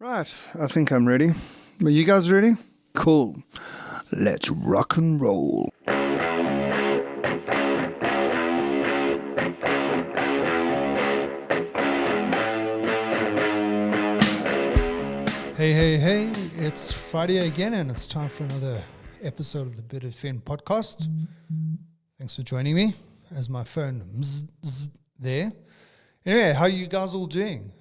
Right, I think I'm ready. Are you guys ready? Cool. Let's rock and roll. Hey, it's Friday again and it's time for another episode of the Bit of Fen podcast. Thanks for joining me as my phone there. Anyway, how are you guys all doing?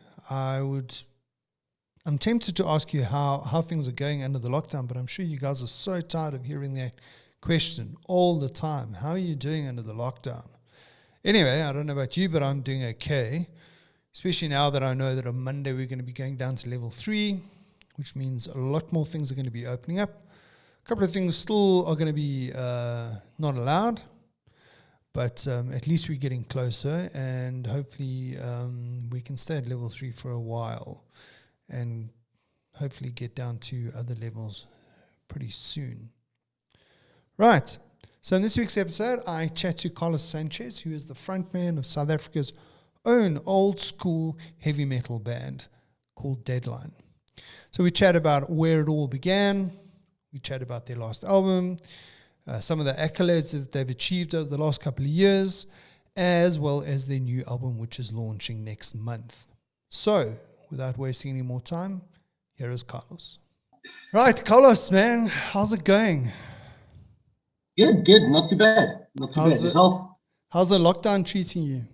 I'm tempted to ask you how things are going under the lockdown, but I'm sure you guys are so tired of hearing that question all the time. How are you doing under the lockdown? Anyway, I don't know about you, but I'm doing okay, especially now that I know that on Monday we're going to be going down to level 3, which means a lot more things are going to be opening up. A couple of things still are going to be not allowed, but at least we're getting closer, and hopefully we can stay at level 3 for a while and hopefully get down to other levels pretty soon. Right, so in this week's episode, I chat to Carlos Sanchez, who is the frontman of South Africa's own old school heavy metal band called Deadline. So we chat about where it all began, we chat about their last album, some of the accolades that they've achieved over the last couple of years, as well as their new album, which is launching next month. So, without wasting any more time, here is Carlos. Right, Carlos, man, how's it going? Good. Not too bad. Yourself? How's the lockdown treating you?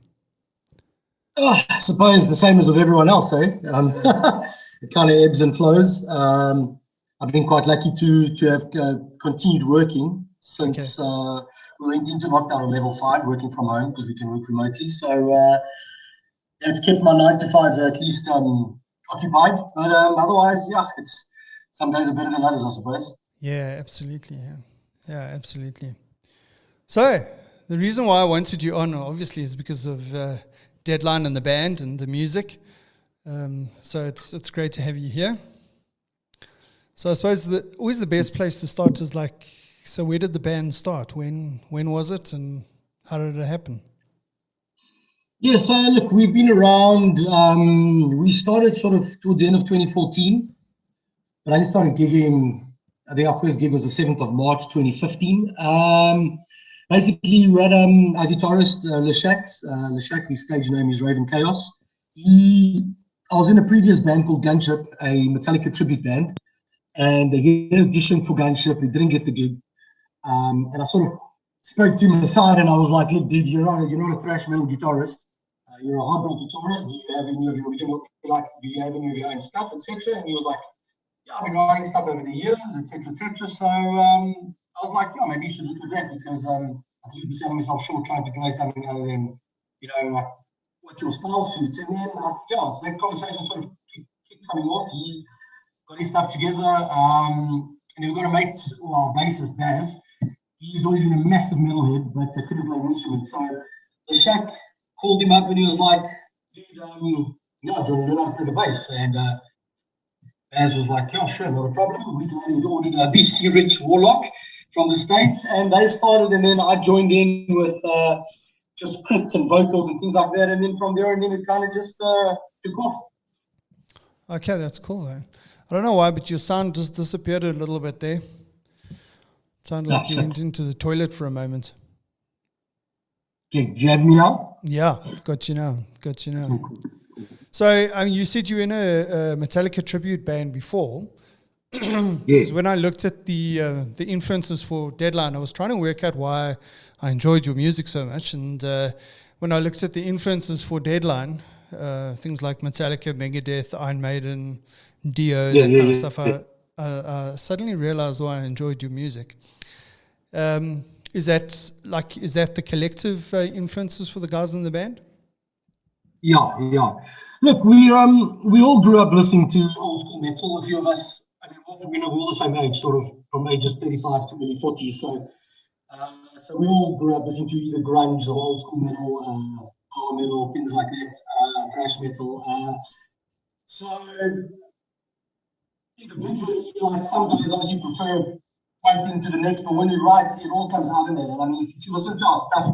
I suppose the same as with everyone else, eh? It kind of ebbs and flows. I've been quite lucky to have continued working since we went into lockdown on level 5, working from home because we can work remotely. So it's kept my 9 to 5 at least occupied. But otherwise, it's some days are better than others, I suppose. Yeah, absolutely. Yeah, absolutely. So the reason why I wanted you on, obviously, is because of Deadline and the band and the music. So it's great to have you here. So I suppose always the best place to start is so where did the band start? When was it, and how did it happen? Yeah, so look, we've been around. We started sort of towards the end of 2014, but I just started gigging. I think our first gig was the 7th of March 2015. Basically, we had our guitarist, Leshak, whose stage name is Raven Chaos. I was in a previous band called Gunship, a Metallica tribute band, and he auditioned for Gunship. He didn't get the gig. And I sort of spoke to him aside, and I was like, look, dude, you're not a thrash metal guitarist. You're a hard rock guitarist. Do you have any of your original, do you have any of your own stuff, etc.? And he was like, yeah, I've been writing stuff over the years, etc., etc. So I was like, yeah, maybe you should look at that, because I think you'd be selling myself short trying to play something other than, like what your style suits. And then, so that conversation sort of kicked something off. He got his stuff together, and then we got a mate, our bassist, Baz. He's always been a massive metalhead, but couldn't play an instrument. So the Shaq called him up and he was like, dude, yeah, Johnny, you know how to play the bass. And Baz was like, yeah, sure, not a problem. We ordered a BC Rich Warlock from the States, and they started, and then I joined in with just crits and vocals and things like that, and then from there, and then it kind of just took off. Okay, that's cool, though. I don't know why, but your sound just disappeared a little bit there. It sounded like you went into the toilet for a moment. Okay, do you have me now? Yeah, got you now. So, you said you were in a Metallica tribute band before. Yeah. When I looked at the influences for Deadline, I was trying to work out why I enjoyed your music so much. And when I looked at the influences for Deadline, things like Metallica, Megadeth, Iron Maiden, Dio, that kind of stuff, I suddenly realized why I enjoyed your music. Is that the collective influences for the guys in the band? Yeah. Look, we all grew up listening to old school metal. A few of us, we're all the same age, sort of from ages 35 to early 40s. So we all grew up listening to either grunge or old school metal, power metal, things like that, thrash metal. So individually, some guys obviously prefer one thing to the next, but when you write, it all comes out in it. And if you listen to our stuff,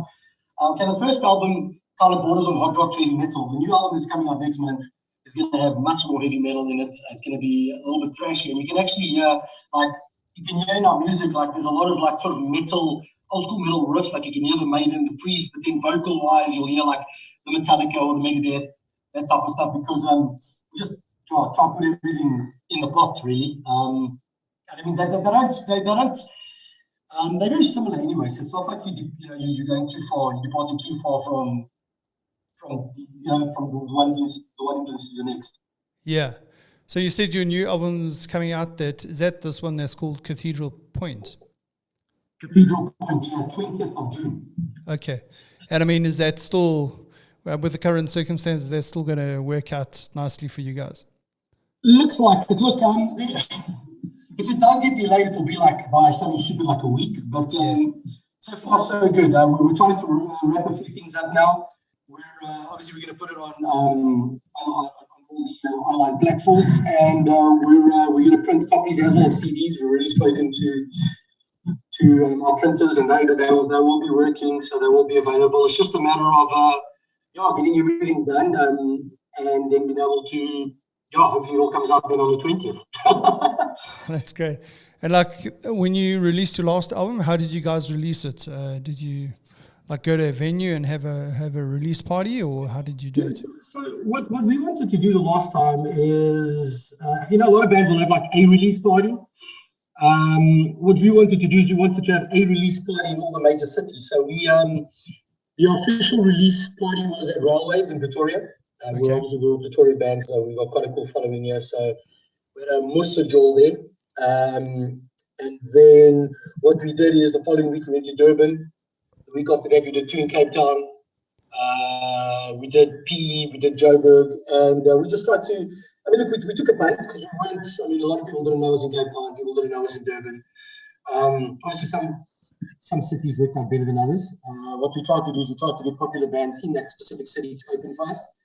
the first album kind of borders on hard rock, heavy metal. The new album that's coming out next month It's going to have much more heavy metal in it. It's going to be a little bit thrashy. And you can actually hear, like, you can hear in our music, like, there's a lot of, like, sort of metal, old school metal riffs. Like, you can hear the Maiden, the Priest, but then vocal-wise, you'll hear, like, the Metallica or the Megadeth, that type of stuff, because we just try to put everything in the plot, really. I mean, they're very similar anyway, so it's not like you're going too far, you're departing too far from the one influence to the next. Yeah. So you said your new album's coming out. Is that this one that's called Cathedral Point? Cathedral Point, yeah, 20th of June. Okay. And I mean, is that still, with the current circumstances, that's still going to work out nicely for you guys? Looks like it. Look, if it does get delayed, it will be like by something stupid like a week. But so far, so good. We're trying to wrap a few things up now. Obviously, we're going to put it on all the online platforms, and we're going to print copies as well of CDs. We've already spoken to our printers, and they will be working, so they will be available. It's just a matter of getting everything done, and then being able to hopefully it all comes out then on the 20th. That's great. And like when you released your last album, how did you guys release it? Did you like go to a venue and have a release party, or how did you do it? So what we wanted to do the last time is, a lot of bands will have like a release party. What we wanted to do is we wanted to have a release party in all the major cities. So the official release party was at Railways in Pretoria. We're obviously a Pretoria band, so we've got quite a cool following here. So we had a Musa Joel there. And then what we did is the following week we went to Durban. The week after that we did 2 in Cape Town. We did PE, we did Joburg, and we just tried to, we took a punt because a lot of people didn't know us in Cape Town, people didn't know us in Durban. Obviously some cities worked out better than others. What we tried to do is we tried to get popular bands in that specific city to open for us.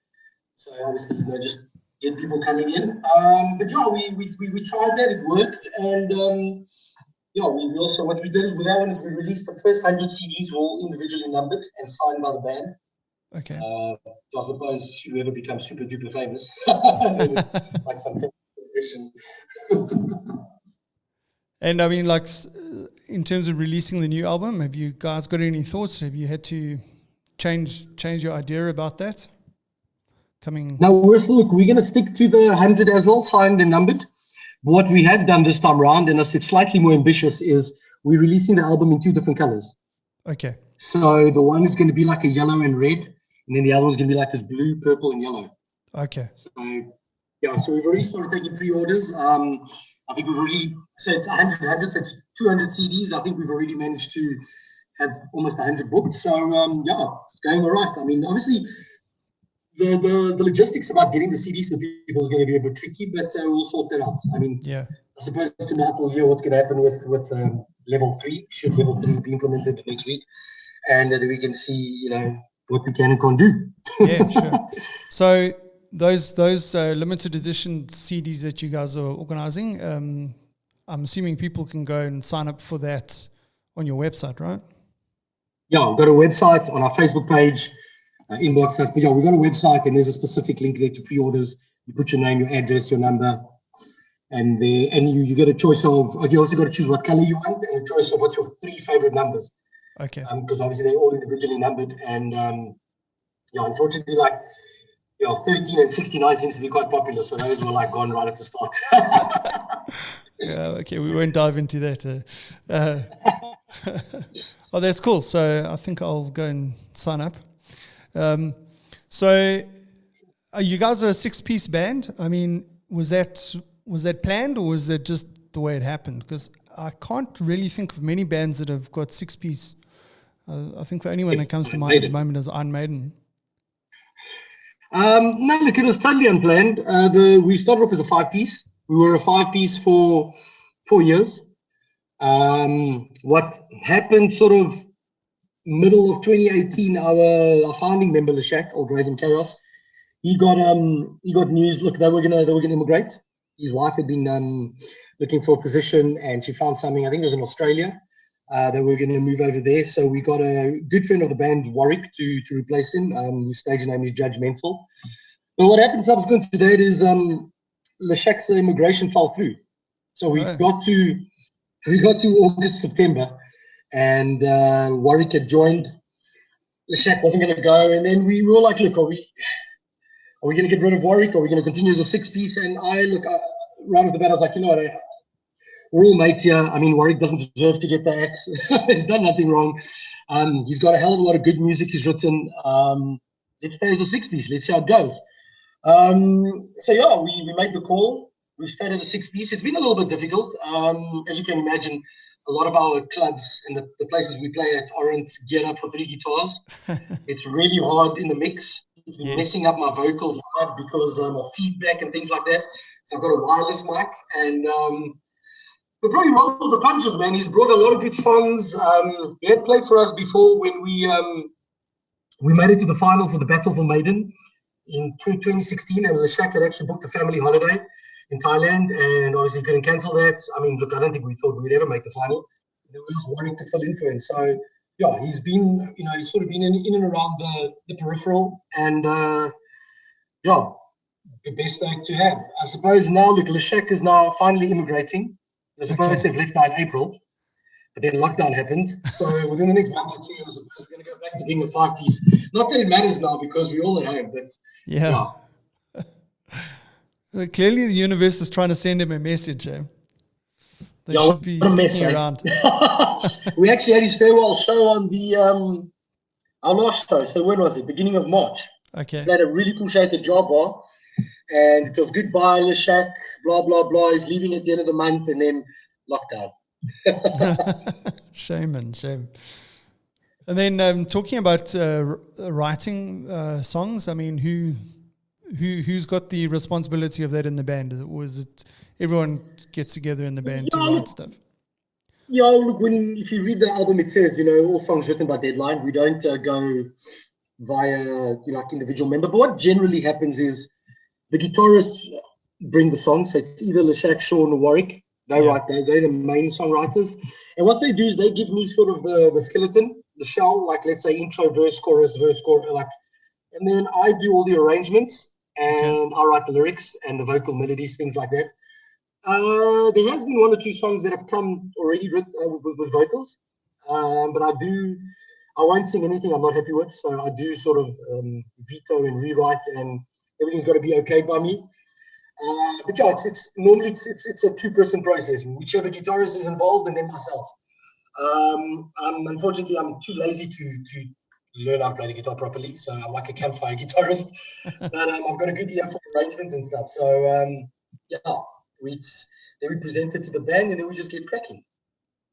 So obviously, just get people coming in. But we tried that, it worked, and we also, what we did with that one is we released the first 100 CDs, were all individually numbered and signed by the band. Okay. So I suppose should we ever become super duper famous, like some competition. And I mean, like in terms of releasing the new album, have you guys got any thoughts? Have you had to change your idea about that? Now, we're going to stick to the 100 as well, signed and numbered. What we have done this time around, and it's slightly more ambitious, is we're releasing the album in 2 different colors. Okay. So the one is going to be like a yellow and red, and then the other one's going to be like this blue, purple, and yellow. Okay. So, so we've already started taking pre-orders. I think we've already, so it's 100, so it's 200 CDs. I think we've already managed to have almost 100 booked. So, it's going all right. I mean, obviously, the logistics about getting the CDs to people is going to be a bit tricky, but we'll sort that out. I mean, I suppose tonight we'll hear what's going to happen with level 3. Should level 3 be implemented next week, and then we can see, what we can and can't do. Yeah, sure. So those limited edition CDs that you guys are organizing, I'm assuming people can go and sign up for that on your website, right? Yeah, we've got a website on our Facebook page. Inbox us, but we've got a website and there's a specific link there to pre-orders. You put your name, your address, your number, and you get a choice of. You also got to choose what color you want and a choice of what's your 3 favorite numbers. Okay. Because obviously they're all individually numbered, and unfortunately, 13 and 69 seems to be quite popular, so those were gone right at the start. Yeah. Okay. We won't dive into that. Oh, that's cool. So I think I'll go and sign up. So you guys are a 6-piece band. I mean, was that planned, or was that just the way it happened? Because I can't really think of many bands that have got 6-piece. I think the only one that comes to mind at the moment is Iron Maiden. No, look, it was totally unplanned. We started off as a 5-piece. We were a 5-piece for 4 years. What happened sort of middle of 2018, our founding member, Lashak, or Draven Chaos, he got news. Look, they were gonna immigrate. His wife had been looking for a position, and she found something. I think it was in Australia. They were going to move over there. So we got a good friend of the band, Warwick, to replace him. Whose stage name is Judgmental. But what happened subsequent to that is Leshak's immigration fell through. So we got to August, September, and Warwick had joined. Leshak wasn't going to go, and then we were like, look, are we going to get rid of Warwick? Are we going to continue as a six-piece? And right off the bat, I was like, you know what, we're all mates here. I mean, Warwick doesn't deserve to get the axe. He's done nothing wrong. He's got a hell of a lot of good music he's written. Let's stay as a six-piece. Let's see how it goes. So yeah, we made the call. We stayed at a six-piece. It's been a little bit difficult. As you can imagine, a lot of our clubs and the places we play at aren't geared up for 3 guitars. It's really hard in the mix. It's been messing up my vocals live because of feedback and things like that. So I've got a wireless mic, and but probably rolls the punches, man. He's brought a lot of good songs. He had played for us before when we made it to the final for the Battle for Maiden in 2016, and Leshak had actually booked a family holiday in Thailand, and obviously couldn't cancel that. I mean, look, I don't think we thought we'd ever make the final. There was wanting to fill in for him. So, yeah, he's been, he's sort of been in and around the peripheral, and, yeah, the best act to have. I suppose now, look, Leshak is now finally immigrating. They're supposed to have left by in April, but then lockdown happened. So within the next month or two, I suppose we're going to go back to being a 5-piece. Not that it matters now because we're all at home, but yeah. Clearly, the universe is trying to send him a message. They should be sticking around. We actually had his farewell show on the our last show. So when was it? Beginning of March. Okay. We had a really cool show at the Job Bar, and it was goodbye, Leshak, blah blah blah. He's leaving at the end of the month, and then lockdown. Shame. And then talking about writing songs, I mean, who's got the responsibility of that in the band? Or is it everyone gets together in the band to write stuff? Yeah, look, if you read the album, it says, all songs written by Deadline. We don't go via, like individual member. But what generally happens is the guitarists bring the songs. So it's either Leshak, Sean, or Warwick. They're the main songwriters. And what they do is they give me sort of the skeleton, the shell, like let's say intro, verse, chorus, and then I do all the arrangements and I write the lyrics and the vocal melodies, things like that. There has been 1 or 2 songs that have come already written with vocals, but I won't sing anything I'm not happy with, so I do sort of veto and rewrite, and everything's got to be okay by me. But yeah, it's normally a 2-person process, whichever guitarist is involved and then myself. Unfortunately, I'm too lazy to learn how to play the guitar properly, so I'm like a campfire guitarist. But I've got a good ear for arrangements and stuff. So we present it to the band and then we just get cracking.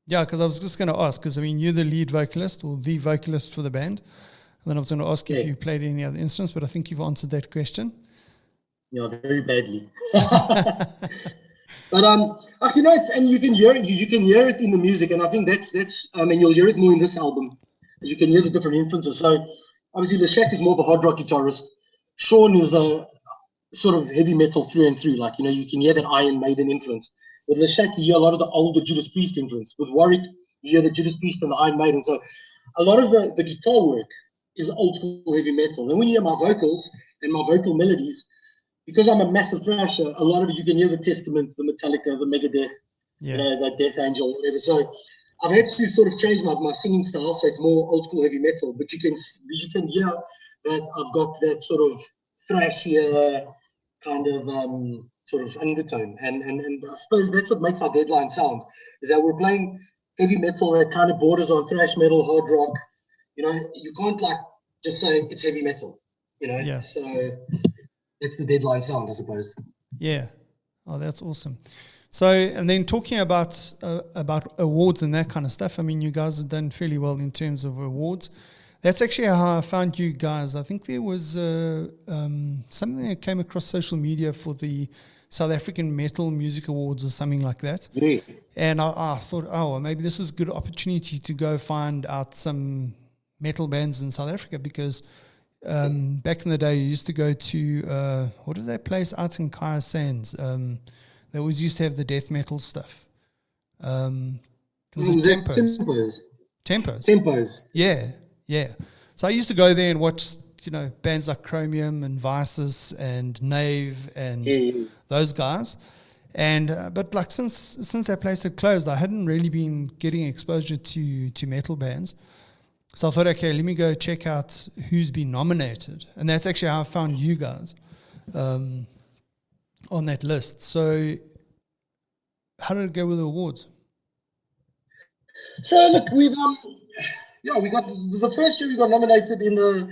Yeah, because I was just going to ask, because I mean, you're the lead vocalist or the vocalist for the band, and then I was going to ask if you played any other instruments, but I think you've answered that question. Yeah, very badly. But and you can hear it. You can hear it in the music, and I think that's. You'll hear it more in this album. You can hear the different influences. So obviously, Leshak is more of a hard rock guitarist. Sean is a sort of heavy metal through and through. Like you can hear that Iron Maiden influence. With Leshak, you hear a lot of the older Judas Priest influence. With Warwick, you hear the Judas Priest and the Iron Maiden. So a lot of the guitar work is old school heavy metal. And when you hear my vocals and my vocal melodies, because I'm a massive thrasher, a lot of it you can hear the Testament, the Metallica, the Megadeth, the Death Angel, whatever. So I've had to sort of change my singing style, so it's more old school heavy metal. But you can hear that I've got that sort of thrashier kind of sort of undertone, and I suppose that's what makes our Deadline sound, is that we're playing heavy metal that kind of borders on thrash metal, hard rock. You can't like just say it's heavy metal. So. It's the Deadline sound, I suppose. Yeah. Oh, that's awesome. So, and then talking about awards and that kind of stuff, I mean, you guys have done fairly well in terms of awards. That's actually how I found you guys. I think there was something that came across social media for the South African Metal Music Awards or something like that. Yeah. And I thought, maybe this is a good opportunity to go find out some metal bands in South Africa, because back in the day, you used to go to what is that place out in Kaya Sands? They always used to have the death metal stuff. Was it Tempos? Tempos. Yeah. So I used to go there and watch bands like Chromium and Vices and Nave and those guys. And but like since that place had closed, I hadn't really been getting exposure to metal bands. So I thought, okay, let me go check out who's been nominated. And that's actually how I found you guys on that list. So how did it go with the awards? So look, we got the first year we got nominated in the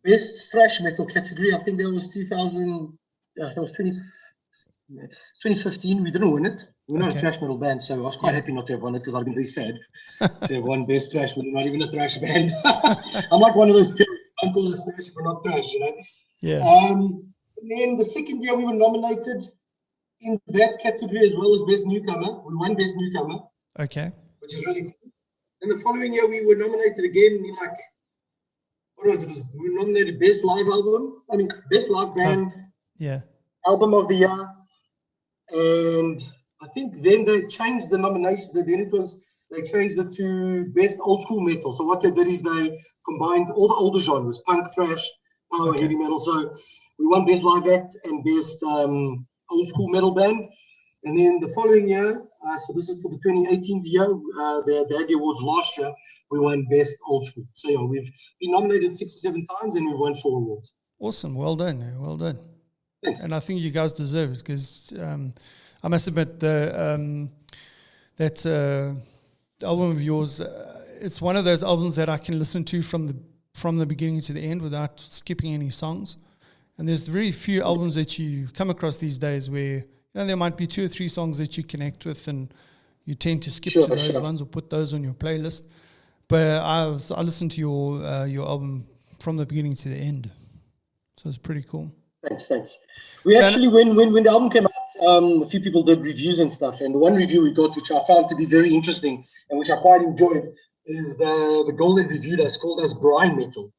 best thrash metal category. I think that was 2015. We didn't win it. We're not a thrash metal band, so I was quite happy not to have won it because I'd been very sad to have won best thrash metal, not even a thrash band. I'm like one of those purists. Don't call us thrash, we're not thrash, Yeah. And then the second year we were nominated in that category as well as best newcomer. We won best newcomer. Okay. Which is really cool. And the following year we were nominated again in what was it? We were nominated best live album. Best live band. Album of the year. And I think then they changed the nomination. They changed it to best old school metal. So what they did is they combined all the older genres, punk, thrash, power, heavy metal. So we won best live act and best old school metal band. And then the following year, so this is for the 2018 year, they had the awards last year, we won best old school. So we've been nominated 6 or 7 times and we've won 4 awards. Awesome. Well done. Well done. Thanks. And I think you guys deserve it because I must admit that album of yours, it's one of those albums that I can listen to from the beginning to the end without skipping any songs. And there's very few albums that you come across these days where there might be 2 or 3 songs that you connect with and you tend to skip to those ones or put those on your playlist. But I listened to your album from the beginning to the end. So it's pretty cool. Thanks. We actually, when the album came out, a few people did reviews and stuff. And the one review we got, which I found to be very interesting and which I quite enjoyed, is the girl that reviewed us called us Brian Metal.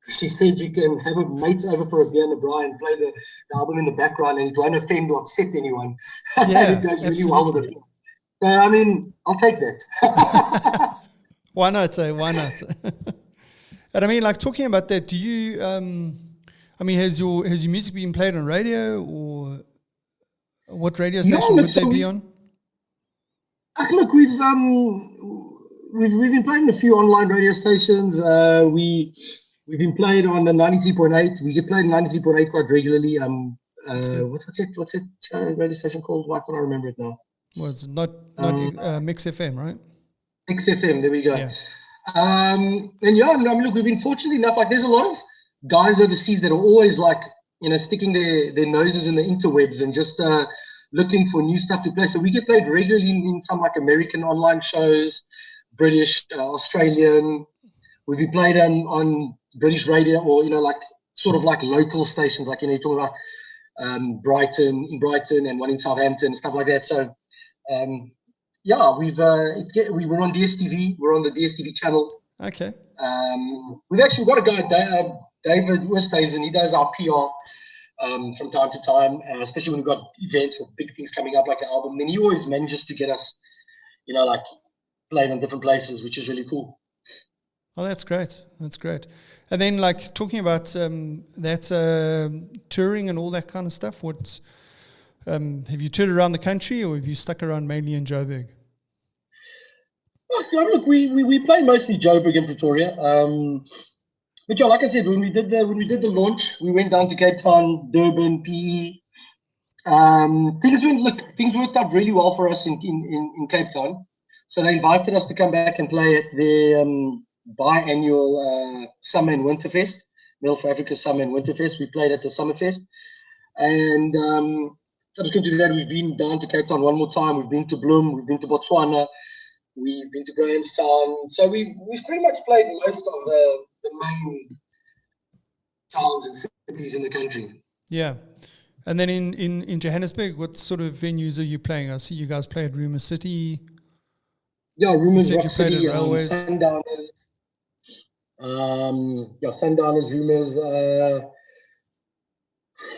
She said you can have a mates over for a beer and a braai and play the album in the background and it won't offend or upset anyone. Yeah, it goes really well with it. So, I'll take that. Why not? Why not? And talking about that, do you, has your music been played on radio or what radio station would they be on? Look, we've been playing a few online radio stations. We've been played on the 93.8. We get played on 93.8 quite regularly. What's that radio station called? Why can't I remember it now? Well, it's not Mix FM, right? Mix FM, there we go. Yeah. Look, we've been fortunate enough, there's a lot of guys overseas that are always sticking their noses in the interwebs and just looking for new stuff to play. So we get played regularly in some American online shows, British, Australian. We've been played on British radio or, local stations, you're talking about Brighton and one in Southampton, stuff like that. So, we were on DSTV. We're on the DSTV channel. Okay. We've actually got a guy, David Westhuizen. He does our PR from time to time, especially when we've got events or big things coming up like an album. Then he always manages to get us, playing on different places, which is really cool. Oh, that's great. That's great. And then, talking about that touring and all that kind of stuff, have you toured around the country or have you stuck around mainly in Joburg? Look, we play mostly Joburg and Pretoria. But like I said, when we did the launch, we went down to Cape Town, Durban, PE. Things worked out really well for us in Cape Town. So they invited us to come back and play at their biannual Summer and Winter Fest, Metal for Africa Summer and Winter Fest. We played at the Summer Fest. And subsequent to that, we've been down to Cape Town one more time. We've been to Bloem, we've been to Botswana, we've been to Grahamstown. So we've pretty much played most of the main towns and cities in the country. Yeah. And then in Johannesburg, what sort of venues are you playing? I see you guys play at Rumour City. Yeah, Rumours, Rock City, Sundowners. Sundowners, Rumours.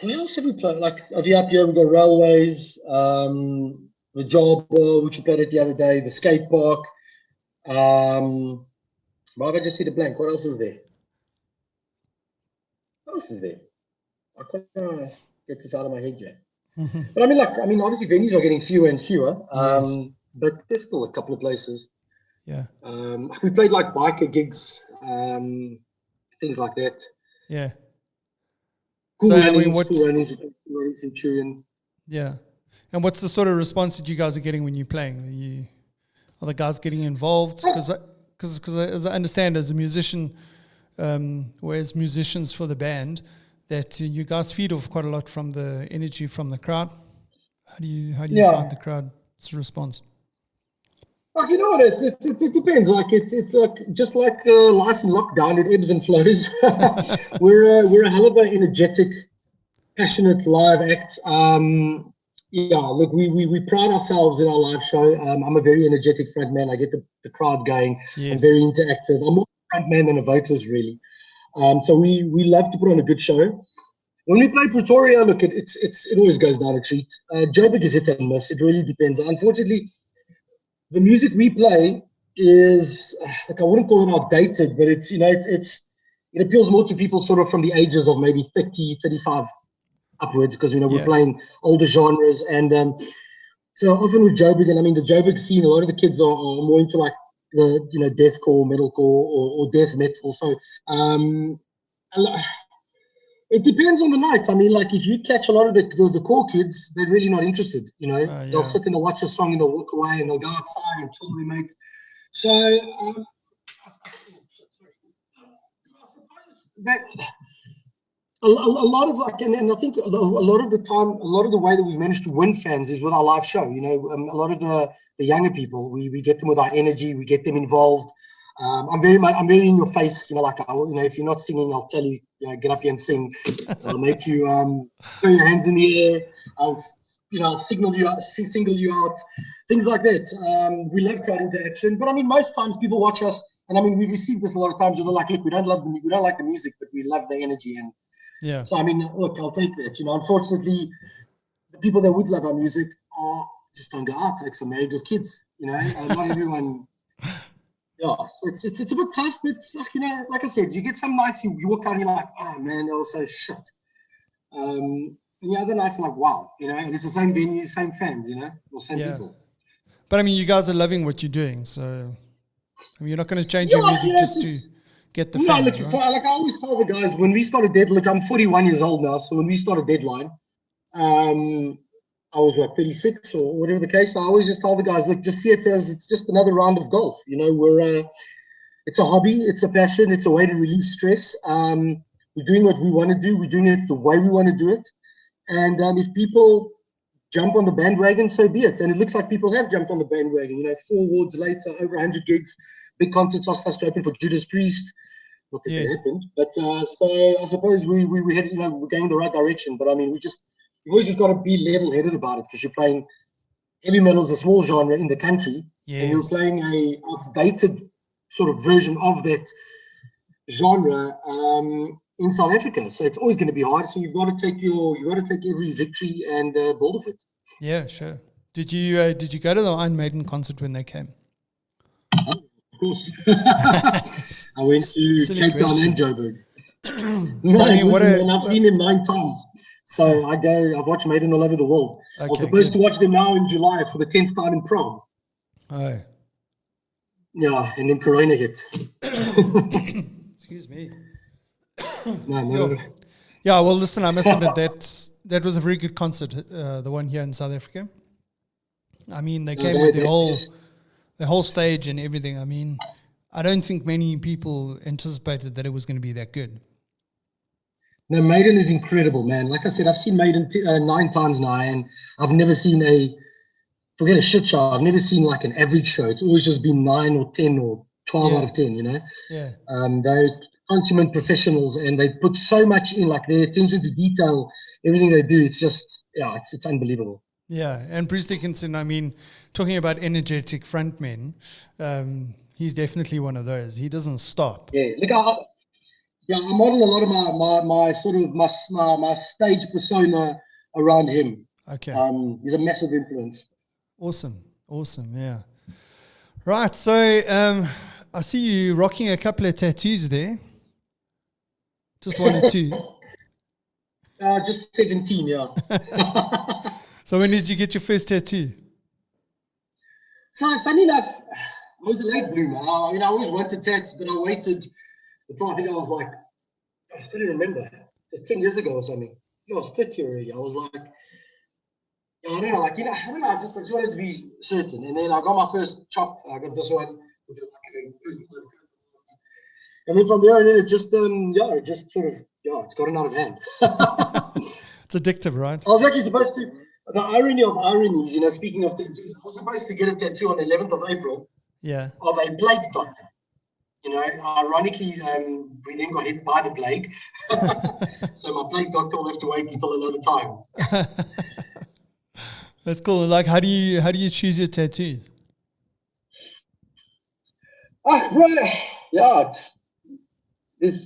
Where else have we played? Over up here, we've got Railways, the Job, which we played at the other day, the skate park. Why have I just hit a blank? What else is there? What else is there? I can't get this out of my head yet. But obviously venues are getting fewer and fewer. Yes. But there's still a couple of places. Yeah. We played like biker gigs, things like that. Yeah. Cool So, runnings, Centurion. Yeah. And what's the sort of response that you guys are getting when you're playing? Are the guys getting involved? Because as I understand, as a musician, or as musicians for the band, that you guys feed off quite a lot from the energy from the crowd. How do you find the crowd's response? Like, you know what, it depends. Like it's like just like life in lockdown, it ebbs and flows. we're a hell of an energetic, passionate live act. Look, we pride ourselves in our live show. I'm a very energetic front man. I get the crowd going. Yes. I'm very interactive. I'm more a front man than a vocalist, really. So we love to put on a good show. When we play Pretoria, look, it always goes down a treat. Joburg is hit and miss. It really depends. Unfortunately, the music we play is, like, I wouldn't call it outdated, but it appeals more to people sort of from the ages of maybe 30, 35 upwards, because we're playing older genres. And so often with Joburg, and the Joburg scene, a lot of the kids are more into like the deathcore, metalcore, or death metal. So it depends on the night. Like, if you catch a lot of the core kids, they're really not interested. They'll sit and they'll watch a song and they'll walk away and they'll go outside and chill with their mates. So I suppose that a lot of, like, and I think a lot of the time, a lot of the way that we manage to win fans is with our live show. A lot of the younger people, we get them with our energy, we get them involved. I'm very in your face. If you're not singing, I'll tell you, get up here and sing. I'll make you throw your hands in the air. I'll single you out, things like that. We love crowd interaction, but most times people watch us, and we've received this a lot of times. They're like, look, we don't like the music, but we love the energy. And so look, I'll take that. Unfortunately, the people that would love our music just don't go out. Like, some married with kids. Not everyone. Yeah, so it's a bit tough, but like I said, you get some nights you walk out and you're like, oh man, that was so shit. And the other nights are like, wow, and it's the same venue, same fans, or same people. But you guys are loving what you're doing, so you're not going to change your music just to get the fans, look, right? Like I always tell the guys, when we started Deadline, I'm 41 years old now, so when we started Deadline, I was 36 or whatever the case. I always just tell the guys, look, just see it as it's just another round of golf. It's a hobby, it's a passion, it's a way to release stress. We're doing what we want to do. We're doing it the way we want to do it. And if people jump on the bandwagon, so be it. And it looks like people have jumped on the bandwagon. 4 awards later, over 100 gigs, big concerts are supposed to open for Judas Priest. Not that it happened, but so I suppose we had, we're going in the right direction. But you've always just got to be level-headed about it, because you're playing heavy metal is a small genre in the country, and you're playing a outdated sort of version of that genre in South Africa. So it's always going to be hard. So you've got to take every victory and build with it. Yeah, sure. Did you go to the Iron Maiden concert when they came? Of course. I went to Cape Town and Joburg. And I've seen them 9 times. So I've watched Maiden all over the world. Okay, I was supposed to watch them now in July for the 10th time in Prague. Oh. Yeah, and then Corona hit. Excuse me. No. Yeah, well, listen, I must admit that was a very good concert, the one here in South Africa. They came with the whole stage and everything. I don't think many people anticipated that it was going to be that good. No, Maiden is incredible, man. Like I said, I've seen Maiden 9 times now, and I've never seen forget a shit show. I've never seen like an average show. It's always just been 9 or 10 or 12 out of 10, Yeah. They're consummate professionals, and they put so much in, like their attention to detail, everything they do. It's just, it's unbelievable. Yeah, and Bruce Dickinson, talking about energetic frontmen, he's definitely one of those. He doesn't stop. Yeah, look, I model a lot of my sort of my stage persona around him. Okay. He's a massive influence. Awesome, yeah. Right, so I see you rocking a couple of tattoos there. Just 1 or 2. Just 17, yeah. So when did you get your first tattoo? So funny enough, I was a late bloomer. I always wanted tats, but I waited until I think I was like, I can't remember. It was 10 years ago or something. I was 30 already. I was like, I don't know, I I just wanted to be certain. And then I got my first chop. I got this one, which was like a personalized. And then from there on in, it just, it just sort of, it's gotten out of hand. It's addictive, right? I was actually supposed to, the irony of ironies, speaking of tattoos, I was supposed to get a tattoo on the 11th of April of a plague doctor. Ironically, we then got hit by the plague. So my plague doctor will have to wait until another time. That's cool. Like, how do you choose your tattoos? I don't know. It's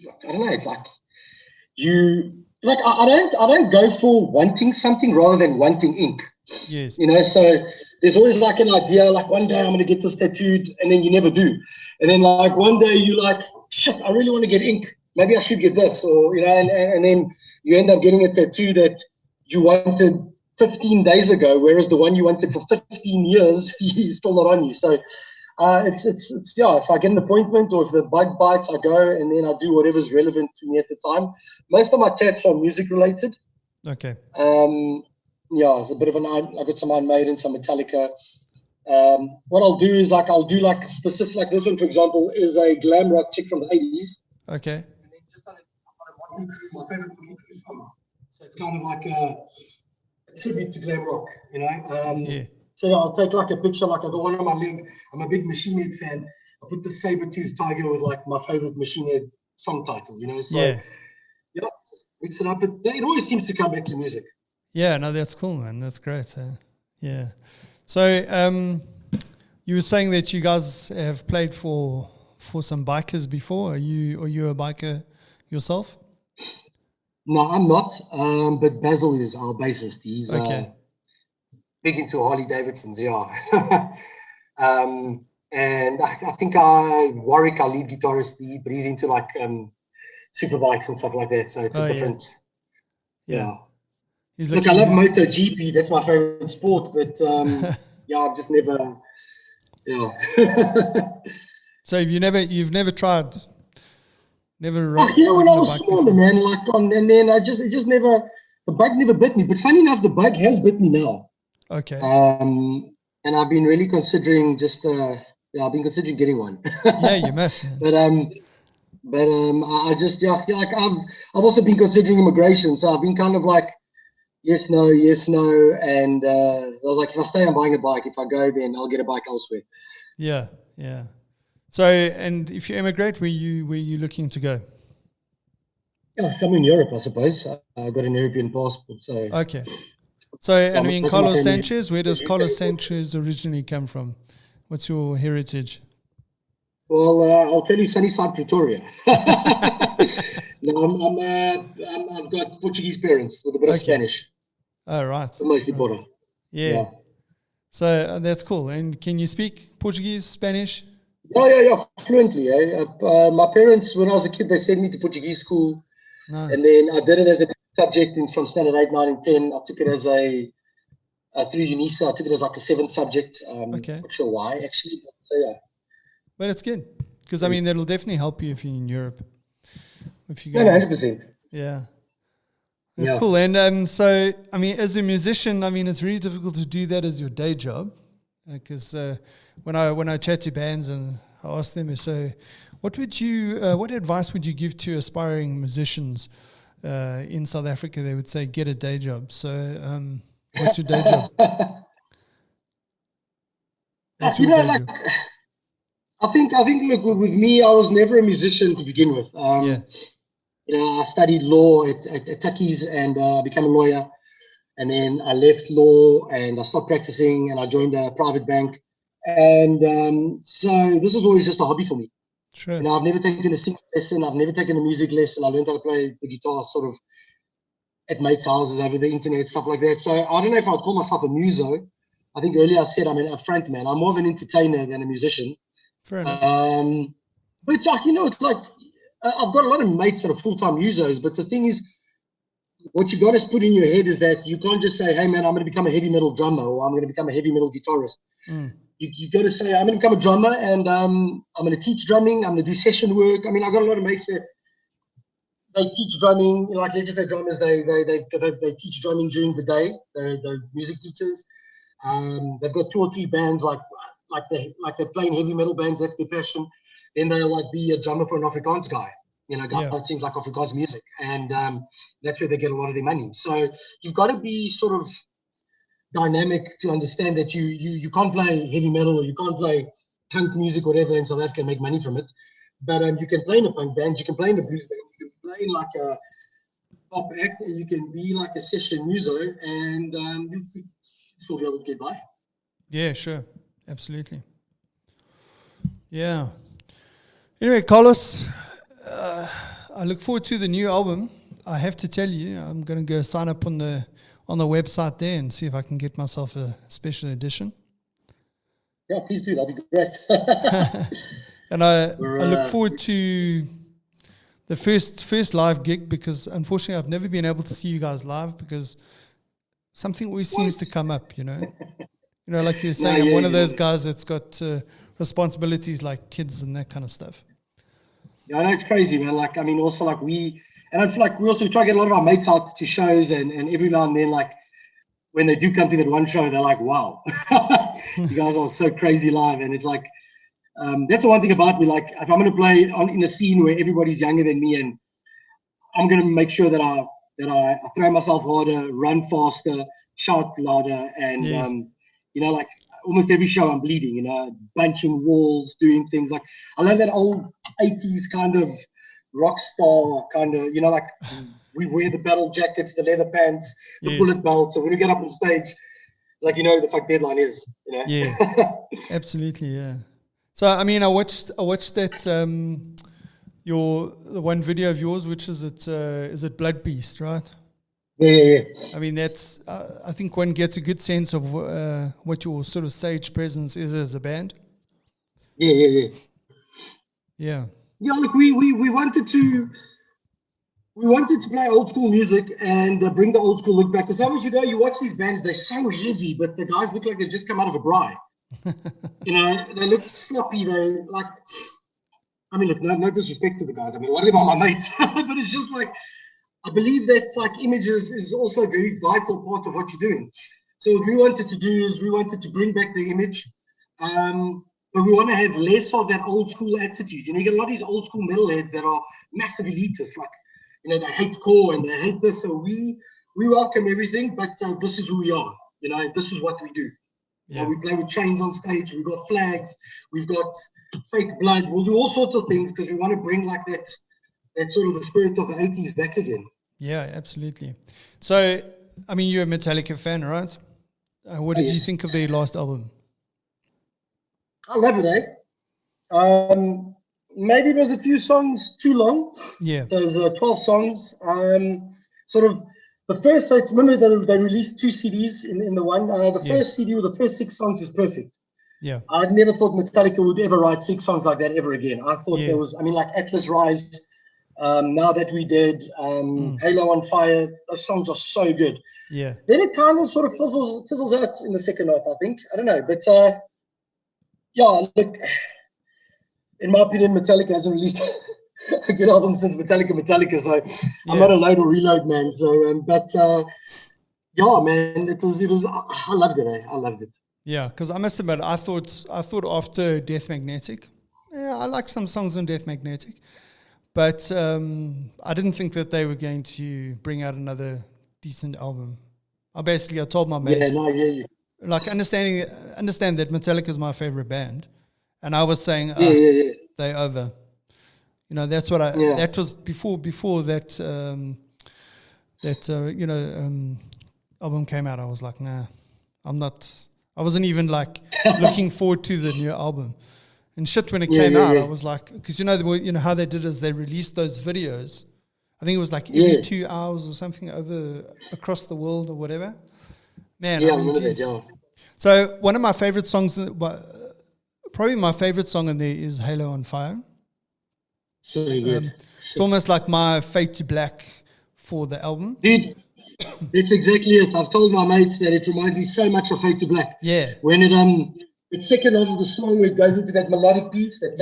like I don't go for wanting something rather than wanting ink. Yes. So there's always like an idea, like one day I'm going to get this tattooed, and then you never do. And then like one day you're like, shit, I really want to get ink. Maybe I should get this, or and then you end up getting a tattoo that you wanted 15 days ago, whereas the one you wanted for 15 years, is still not on you. So it's if I get an appointment or if the bug bites, I go and then I do whatever's relevant to me at the time. Most of my tats are music related. Okay. It's a bit of I got some Iron Maiden, some Metallica. What I'll do is I'll do like specific, like this one, for example, is a glam rock chick from the 80s. Okay. And then just done my favorite song. So it's kind of like a tribute to glam rock, Yeah. So I'll take like a picture, like I've got one on my leg. I'm a big Machine Head fan. I put the saber-toothed tiger with like my favorite Machine Head song title, So just mix it up. It always seems to come back to music. Yeah, no, that's cool, man. That's great. Yeah. So you were saying that you guys have played for some bikers before. Are you a biker yourself? No, I'm not. But Basil is our bassist. He's okay. Big into Harley Davidsons, yeah. And I think Warwick, our lead guitarist, he's into like super bikes and stuff like that. So it's a different. Yeah. Look, I love MotoGP. That's my favorite sport, but I've just never. Yeah. So you've never tried. Never. When I was smaller, man, and then it just never. The bug never bit me. But funny enough, the bug has bit me now. Okay. And I've been really considering I've been considering getting one. Yeah, you must. Man. But I just like I've also been considering immigration, so I've been kind of like yes, no, and I was like, if I stay, I'm buying a bike. If I go, then I'll get a bike elsewhere. Yeah. So, and if you immigrate, where you looking to go? Yeah, somewhere in Europe, I suppose. I've got an European passport, so okay. So, and I mean, Carlos Sanchez, where does Carlos Sanchez originally come from? What's your heritage? Well, I'll tell you, Sunnyside, Pretoria. No, I've got Portuguese parents with a bit of Spanish. Oh, right. So mostly Porto. Yeah. So that's cool. And can you speak Portuguese, Spanish? Yeah, fluently. My parents, when I was a kid, they sent me to Portuguese school. Nice. And then I did it as a subject from standard 8, 9, and 10. I took it as through UNISA, I took it as like a 7th subject. Okay. Not sure why, actually. But, But it's good. Because, I mean, that'll definitely help you if you're in Europe. If you go. 100%. Yeah. That's cool. And so, I mean, as a musician, I mean, it's really difficult to do that as your day job. Because when I chat to bands and I ask them, so what advice would you give to aspiring musicians in South Africa? They would say, get a day job. So what's your day job? I think look, with me, I was never a musician to begin with. I studied law at Tucky's and became a lawyer. And then I left law and I stopped practicing and I joined a private bank. And so this was always just a hobby for me. Sure. I've never taken a singing lesson. I've never taken a music lesson. I learned how to play the guitar sort of at mates' houses over the internet, stuff like that. So I don't know if I'd call myself a muso. I think earlier I said I'm a front man. I'm more of an entertainer than a musician. Fair enough. But it's like, it's like I've got a lot of mates that are full-time musos, but the thing is, what you got to put in your head is that you can't just say, hey, man, I'm going to become a heavy metal drummer or I'm going to become a heavy metal guitarist. You got to say, I'm going to become a drummer and I'm going to teach drumming. I'm going to do session work. I mean, I got a lot of mates that they teach drumming. Like, let's just say drummers, they teach drumming during the day. They're music teachers. They've got 2 or 3 bands like they're playing heavy metal bands. That's their passion. Then they'll like be a drummer for an Afrikaans guy. Guy that sings like Afrikaans music, and that's where they get a lot of their money. So you've got to be sort of dynamic to understand that you can't play heavy metal or you can't play punk music, whatever, in South Africa and make money from it. But you can play in a punk band, you can play in a blues band, you can play in like a pop act, and you can be like a session muso, and you could still be able to get by. Yeah, sure, absolutely. Yeah. Anyway, Carlos. I look forward to the new album. I have to tell you, I'm going to go sign up on the website there and see if I can get myself a special edition. Yeah, please do. That'd be great. And I look forward to the first live gig, because unfortunately I've never been able to see you guys live because something always seems to come up, like you're saying, I'm one of those guys that's got responsibilities like kids and that kind of stuff. Yeah, I know, it's crazy, man. Like, I mean, also like we also try to get a lot of our mates out to shows, and every now and then, like when they do come to that one show, they're like, wow, you guys are so crazy live. And it's like, that's the one thing about me. Like, if I'm going to play in a scene where everybody's younger than me, and I'm going to make sure that I throw myself harder, run faster, shout louder, and, yes. Like almost every show I'm bleeding, bunching walls, doing things. Like, I love that old 80s kind of rock star kind of, like we wear the battle jackets, the leather pants, the bullet belts. So when we get up on stage, it's like, the fuck deadline is, Yeah, absolutely, yeah. So, I mean, I watched that, the one video of yours, which is it Blood Beast, right? Yeah. I mean, that's, I think one gets a good sense of what your sort of stage presence is as a band. Yeah. Yeah. Yeah, look, we wanted to play old school music and bring the old school look back. Because as you watch these bands, they're so heavy, but the guys look like they've just come out of a braai. They look sloppy. They like, I mean, look, no disrespect to the guys. I mean, one of them are my mates, but it's just like, I believe that like images is also a very vital part of what you're doing. So what we wanted to do is we wanted to bring back the image. But we want to have less of that old school attitude. You get a lot of these old school metalheads that are massive elitists, like, they hate core and they hate this. So we welcome everything, but this is who we are. This is what we do. Yeah. We play with chains on stage. We've got flags. We've got fake blood. We'll do all sorts of things because we want to bring like that sort of the spirit of the 80s back again. Yeah, absolutely. So, I mean, you're a Metallica fan, right? What did you think of their last album? I love it, maybe it was a few songs too long. Yeah. There's 12 songs. Sort of the first, so remember they released 2 CDs in the one. The first CD with the first 6 songs is perfect. Yeah. I never thought Metallica would ever write 6 songs like that ever again. I thought there was, like Atlas Rise, Now That We Did, Halo on Fire, those songs are so good. Yeah. Then it kind of sort of fizzles out in the second half, I think. I don't know, but look, in my opinion, Metallica hasn't released a good album since Metallica, so I'm not a load or reload man. So, man, it was. I loved it. I loved it. Yeah, because I must admit, I thought after Death Magnetic, I like some songs on Death Magnetic, but I didn't think that they were going to bring out another decent album. I told my mate. Yeah, no, yeah. Like understand that Metallica is my favorite band, and I was saying, they over. That's what that was before that album came out. I was like, nah, I'm not. I wasn't even like looking forward to the new album. And shit, when it came out, I was like, because how they did is they released those videos. I think it was like every 2 hours or something across the world or whatever. Man, I remember that, So one of my favorite songs, probably my favorite song in there is Halo on Fire. So good. It's almost like my Fade to Black for the album. Dude, that's exactly it. I've told my mates that it reminds me so much of Fade to Black. Yeah. When the second half of the song where it goes into that melodic piece, that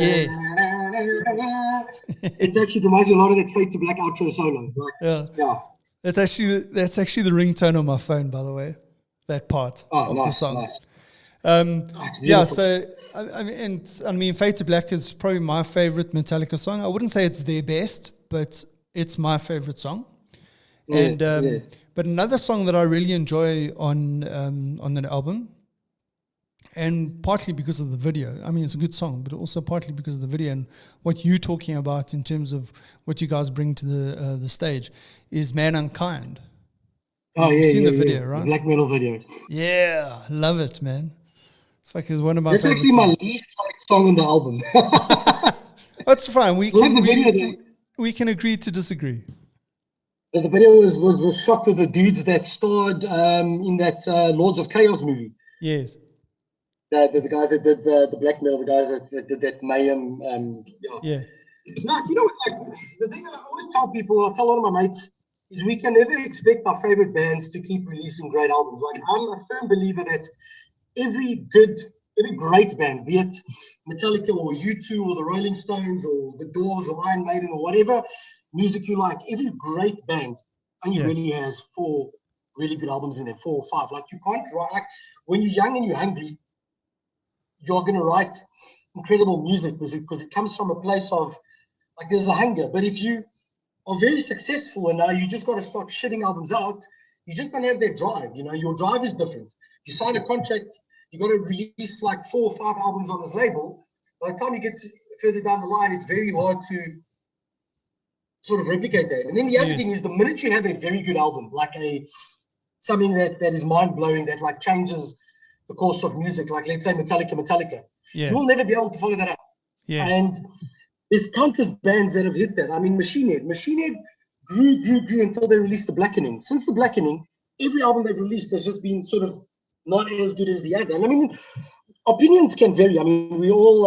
it actually reminds me a lot of that Fade to Black outro solo. Like, yeah. That's actually the ringtone on my phone, by the way. That part of the song. Nice. So I mean, Fade to Black is probably my favorite Metallica song. I wouldn't say it's their best, but it's my favorite song. But another song that I really enjoy on that album, and partly because of the video. I mean, it's a good song, but also partly because of the video and what you're talking about in terms of what you guys bring to the stage, is Man Unkind. Oh, yeah. You've seen the video, right? The black metal video. Yeah, love it, man. It's like it's one of my favorite songs. That's actually my least liked song on the album. That's fine. We can agree to disagree. The video was shot with the dudes that starred in that Lords of Chaos movie. Yes. The guys that did the black metal, the guys that did that Mayhem. Yeah. No, you know what's like the thing that I always tell people, I tell a lot of my mates, is we can never expect our favorite bands to keep releasing great albums. Like, I'm a firm believer that every great band, be it Metallica or U2 or the Rolling Stones or the Doors or Iron Maiden or whatever music you like, every great band only really has 4 really good albums in there, 4 or 5. Like, you can't write, like, when you're young and you're hungry, you're going to write incredible music because it comes from a place of, like, there's a hunger. But if you are very successful and now you just got to start shitting albums out, you just don't have that drive. You know, your drive is different. You sign a contract, you got to release like 4 or 5 albums on this label. By the time you get further down the line, it's very hard to sort of replicate that. And then the other thing is, the minute you have a very good album, like something that is mind-blowing, that like changes the course of music, like let's say Metallica, you will never be able to follow that up. Yeah. And there's countless bands that have hit that. I mean, Machine Head grew until they released The Blackening. Since The Blackening, every album they've released has just been sort of not as good as the other. And I mean, opinions can vary. I mean, we all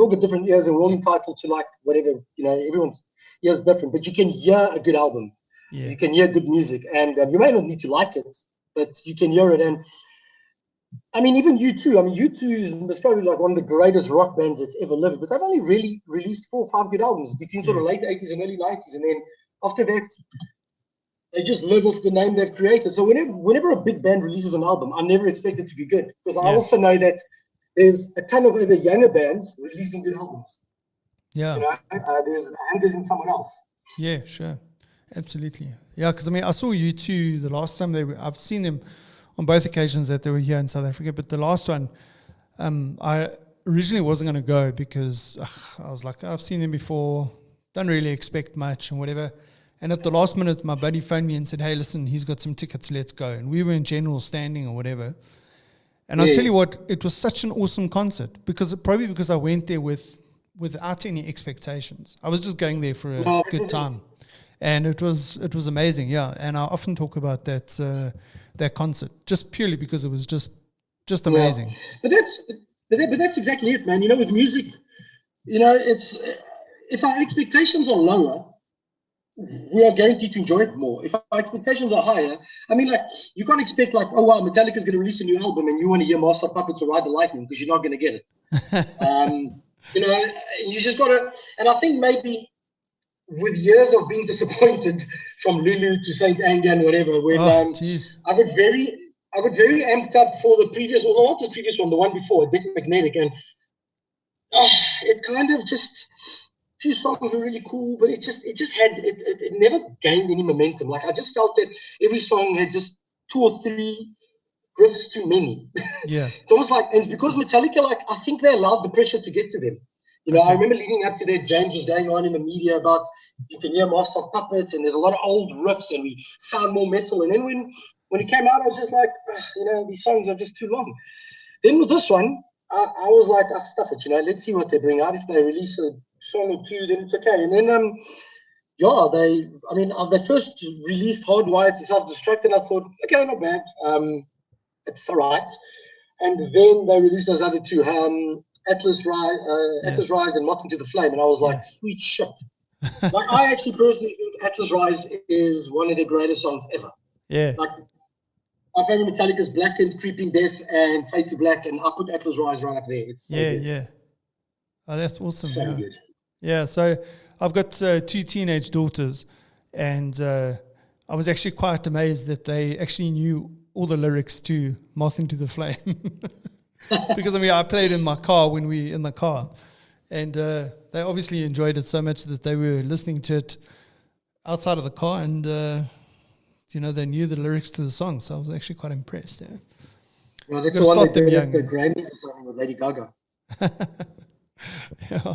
got different ears and we're all entitled to like whatever, everyone's ears different, but you can hear a good album. Yeah. You can hear good music, and you may not need to like it, but you can hear it. And I mean, even U2. I mean, U2 is probably like one of the greatest rock bands that's ever lived, but they've only really released 4 or 5 good albums between sort of late 80s and early 90s. And then after that, they just live off the name they've created. So whenever a big band releases an album, I never expect it to be good, because I also know that there's a ton of other younger bands releasing good albums. Yeah. There's hangers in someone else. Yeah, sure. Absolutely. Yeah, because I mean, I saw U2 the last time I've seen them on both occasions that they were here in South Africa, but the last one, I originally wasn't going to go because I was like, I've seen them before, don't really expect much and whatever. And at the last minute, my buddy phoned me and said, hey, listen, he's got some tickets, let's go. And we were in general standing or whatever. And I'll tell you what, it was such an awesome concert because I went there without any expectations. I was just going there for a good time. And it was amazing, yeah. And I often talk about that concert just purely because it was just amazing. But that's exactly it, man. With music, it's if our expectations are lower, we are guaranteed to enjoy it more. If our expectations are higher, I mean, like, you can't expect like, oh wow, Metallica's going to release a new album and you want to hear Master of Puppets or Ride the Lightning, because you're not going to get it. You just got to, and I think maybe with years of being disappointed from Lulu to Saint Anger and whatever, when I got very amped up for the previous, or not the previous one, the one before, Dick Magnetic, and it kind of just, few songs were really cool, but it never gained any momentum. Like, I just felt that every song had just 2 or 3 riffs too many. Yeah. It's almost like, and because Metallica, like, I think they allowed the pressure to get to them. I remember leading up to that, James was going on in the media about, you can hear Master of Puppets and there's a lot of old riffs and we sound more metal. And then when it came out, I was just like, these songs are just too long. Then with this one, I was like, stuff it, let's see what they bring out. If they release a song or 2, then it's okay. And then, they first released Hardwired to Self-Destruct, and I thought, okay, not bad. It's all right. And then they released those other 2, Atlas Rise and Moth Into the Flame, and I was like, sweet shit. Like, I actually personally think Atlas Rise is one of the greatest songs ever. Yeah. Like, my favorite Metallica is Blackened, Creeping Death, and Fade to Black, and I put Atlas Rise right up there. It's so good. Yeah. Oh, that's awesome. So yeah. good. Yeah, so I've got 2 teenage daughters, and I was actually quite amazed that they actually knew all the lyrics to Moth into the Flame. Because, I mean, I played in my car when we in the car, and they obviously enjoyed it so much that they were listening to it outside of the car, and, they knew the lyrics to the song, so I was actually quite impressed. Yeah. Well, that's the one they did at the Grammys or something with Lady Gaga. Yeah.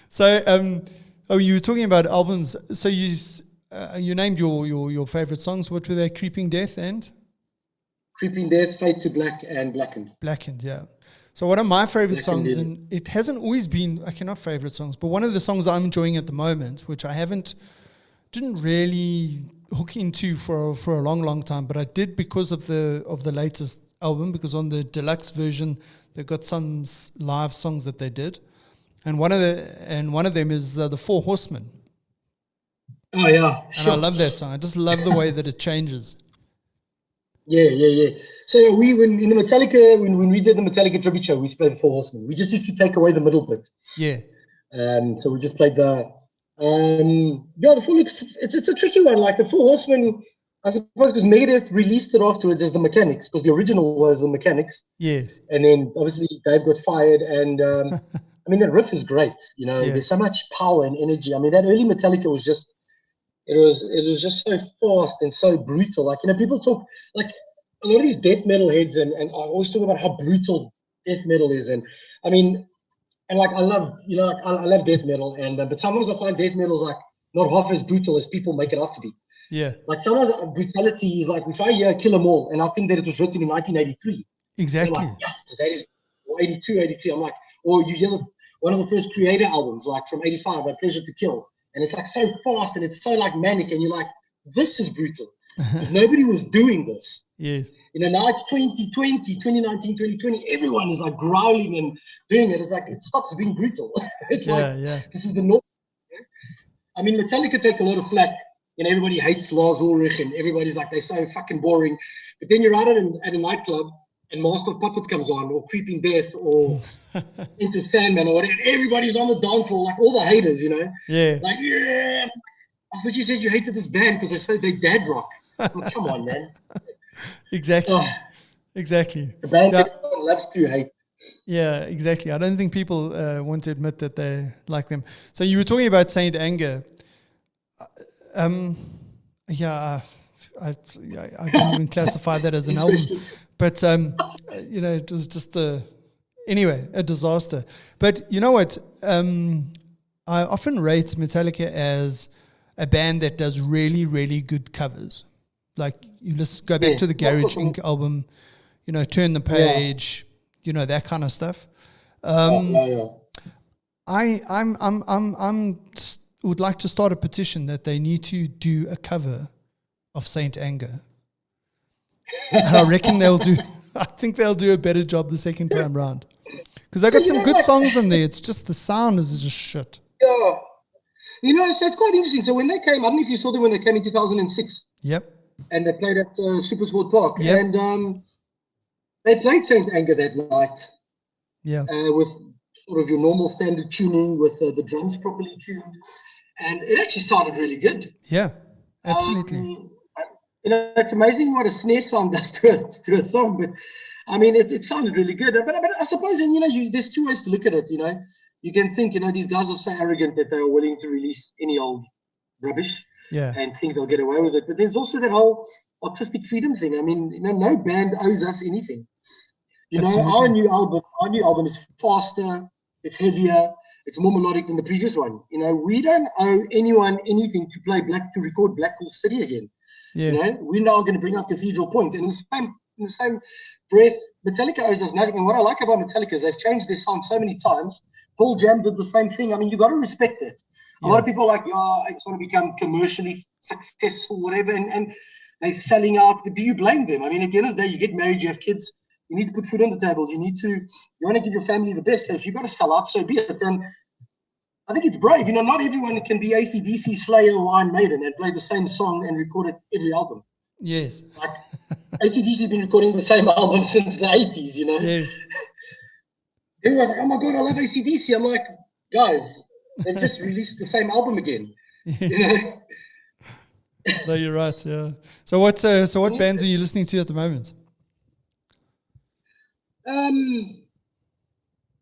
So, you were talking about albums. So you named your favorite songs. What were they? Creeping Death and Creeping Death, Fade to Black, and Blackened. Blackened, yeah. So one of my favorite Blackened songs, and it hasn't always been, not favorite songs, but one of the songs I'm enjoying at the moment, which I didn't really hook into for a long time, but I did because of the latest album, because on the deluxe version they've got some live songs that they did. And one of them is the Four Horsemen. Oh yeah, and I love that song. I just love the way that it changes. Yeah. So when in the Metallica, when we did the Metallica tribute show, we played the Four Horsemen. We just used to take away the middle bit. Yeah. So we just played the the Four. It's a tricky one. Like the Four Horsemen, I suppose, because Megadeth released it afterwards as the Mechanics, because the original was the Mechanics. Yes. And then obviously Dave got fired, and I mean, that riff is great. There's so much power and energy. I mean, that early Metallica was just, it was just so fast and so brutal. Like, people talk, like, a lot of these death metal heads, and I always talk about how brutal death metal is. And I mean, and like, I love death metal, and but sometimes I find death metal is like not half as brutal as people make it out to be. Yeah. Like, sometimes brutality is like, if I hear Kill 'Em All and I think that it was written in 1983. Exactly. I'm like, yes, that is 82. I'm like, or you hear one of the first Creator albums, like from 85, like Pleasure to Kill. And it's like so fast and it's so like manic, and you're like, this is brutal. Because nobody was doing this. Yes. Now it's 2020, 2019, 2020. Everyone is like growling and doing it. It's like, it stops being brutal. It's this is the norm. I mean, Metallica take a lot of flack. Everybody hates Lars Ulrich, and everybody's like, they're so fucking boring. But then you're out at a nightclub, and Master of Puppets comes on, or Creeping Death, or Into Sandman, or whatever. Everybody's on the dance floor, like all the haters, Yeah. Like, yeah. I thought you said you hated this band because they said they dad rock. Like, come on, man. Exactly. Exactly. The band that loves to hate. Yeah, exactly. I don't think people want to admit that they like them. So you were talking about Saint Anger. I can't even classify that as an album. But, it was just a disaster. But you know what? I often rate Metallica as a band that does really, really good covers. Like, you just go back to the Garage Inc. album, Turn the Page, that kind of stuff. I would like to start a petition that they need to do a cover of Saint Anger. And I reckon I think they'll do a better job the second time round. Because they've got some good songs in there. It's just the sound is just shit. Yeah. So it's quite interesting. So when they came, I don't know if you saw them when they came in 2006. Yep. And they played at Super Sport Park. Yep. And they played Saint Anger that night. Yeah. With sort of your normal standard tuning, with the drums properly tuned. And it actually sounded really good. Yeah, absolutely. It's amazing what a snare sound does to a song. But, I mean, it sounded really good. But I suppose, there's two ways to look at it, You can think, these guys are so arrogant that they are willing to release any old rubbish. Yeah. And think they'll get away with it. But there's also that whole artistic freedom thing. I mean, no band owes us anything. Our new album is faster, it's heavier, it's more melodic than the previous one. We don't owe anyone anything to record Black Hole City again. Yeah. We're now going to bring out Cathedral Point. And in the same breath, Metallica owes us nothing. And what I like about Metallica is they've changed their sound so many times. Pearl Jam did the same thing. I mean, you got to respect it. A lot of people are like, I just want to become commercially successful, whatever, and they're selling out. But do you blame them? I mean, at the end of the day, you get married, you have kids, you need to put food on the table. You want to give your family the best. So if you've got to sell out, so be it. And I think it's brave. You know, not everyone can be AC/DC, Slayer, or Iron Maiden and play the same song and record it every album. Yes. Like AC/DC has been recording the same album since the 80s, you know? Yes. Everyone's like, oh my God, I love AC/DC. I'm like, guys, they've just released the same album again. Yes. You know? No, you're right. Yeah. So what bands are you listening to at the moment?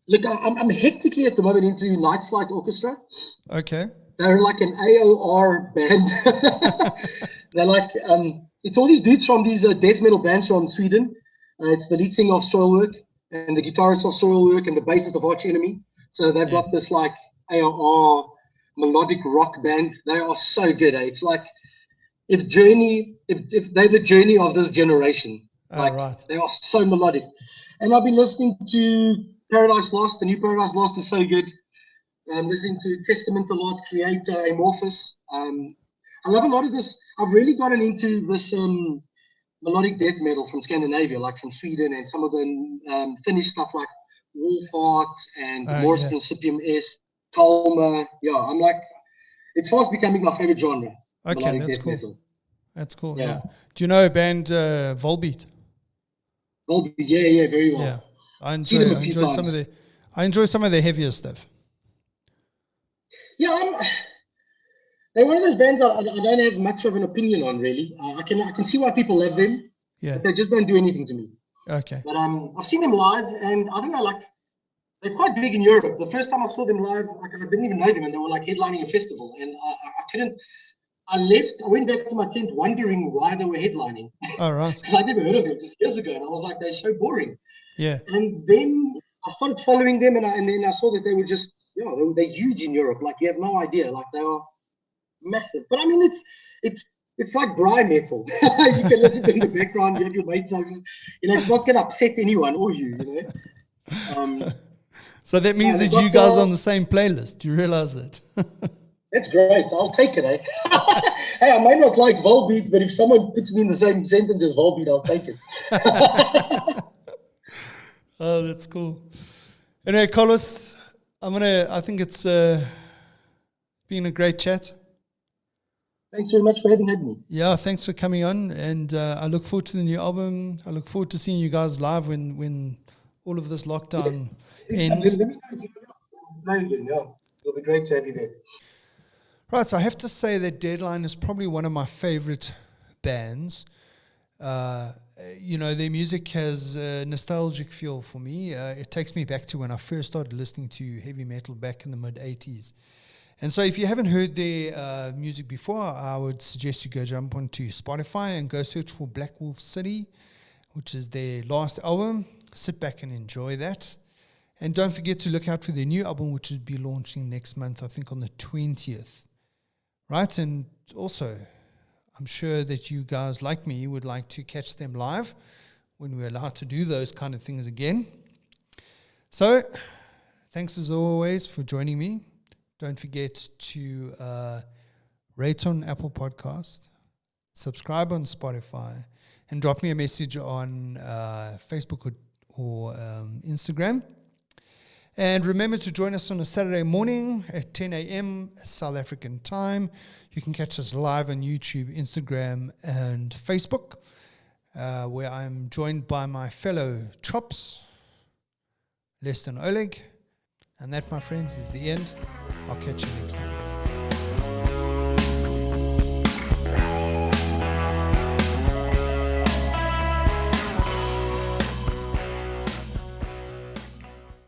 Look, I'm hectically at the moment into Night Flight Orchestra. Okay. They're like an AOR band. They're like, it's all these dudes from these death metal bands from Sweden. It's the lead singer of Soilwork and the guitarist of Soilwork and the bassist of Arch Enemy. So they've got this like AOR melodic rock band. They are so good. It's like if they're the Journey of this generation. Like right. They are so melodic. And I've been listening to Paradise Lost. The new Paradise Lost is so good. I'm listening to Testament a lot, Creator, Amorphous. I love a lot of this. I've really gotten into this melodic death metal from Scandinavia, like from Sweden, and some of the Finnish stuff like Wolfheart and Morris Principium S, Kalmar. Yeah, I'm like, it's fast becoming my favorite genre. Okay, that's cool. Metal. That's cool. Yeah. Yeah. Do you know a band Volbeat? Volbeat, yeah, very well. Yeah, I enjoy some of their heavier stuff. Yeah, they're one of those bands I don't have much of an opinion on, really. I can see why people love them, but they just don't do anything to me. Okay. But I've seen them live, and I don't know, like, they're quite big in Europe. The first time I saw them live, like, I didn't even know them, and they were like headlining a festival, and I went back to my tent wondering why they were headlining. All right. Because I'd never heard of them just years ago, and I was like, they're so boring. Yeah. And then I started following them, and then I saw that they were just, they're huge in Europe. Like, you have no idea. Like, they are massive. But I mean, it's like Bry metal. You can listen to it in the background. You have your mates over. It's not going to upset anyone or you. So that means that you guys are on the same playlist. Do you realize that? That's great. I'll take it, eh? Hey, I might not like Volbeat, but if someone puts me in the same sentence as Volbeat, I'll take it. Oh, that's cool. Anyway, Carlos, I think it's been a great chat. Thanks very much for having had me. Yeah, thanks for coming on, and I look forward to the new album. I look forward to seeing you guys live when all of this lockdown ends. Let me know. It'll be great to have you there. Right, so I have to say that Deadline is probably one of my favorite bands. Their music has a nostalgic feel for me. It takes me back to when I first started listening to heavy metal back in the mid-'80s. And so if you haven't heard their music before, I would suggest you go jump onto Spotify and go search for Black Wolf City, which is their last album. Sit back and enjoy that. And don't forget to look out for their new album, which will be launching next month, I think on the 20th. Right, and also, I'm sure that you guys, like me, would like to catch them live when we're allowed to do those kind of things again. So, thanks as always for joining me. Don't forget to rate on Apple Podcast, subscribe on Spotify, and drop me a message on Facebook or Instagram. And remember to join us on a Saturday morning at 10 a.m. South African time. You can catch us live on YouTube, Instagram, and Facebook, where I'm joined by my fellow Chops, Lester and Oleg. And that, my friends, is the end. I'll catch you next time.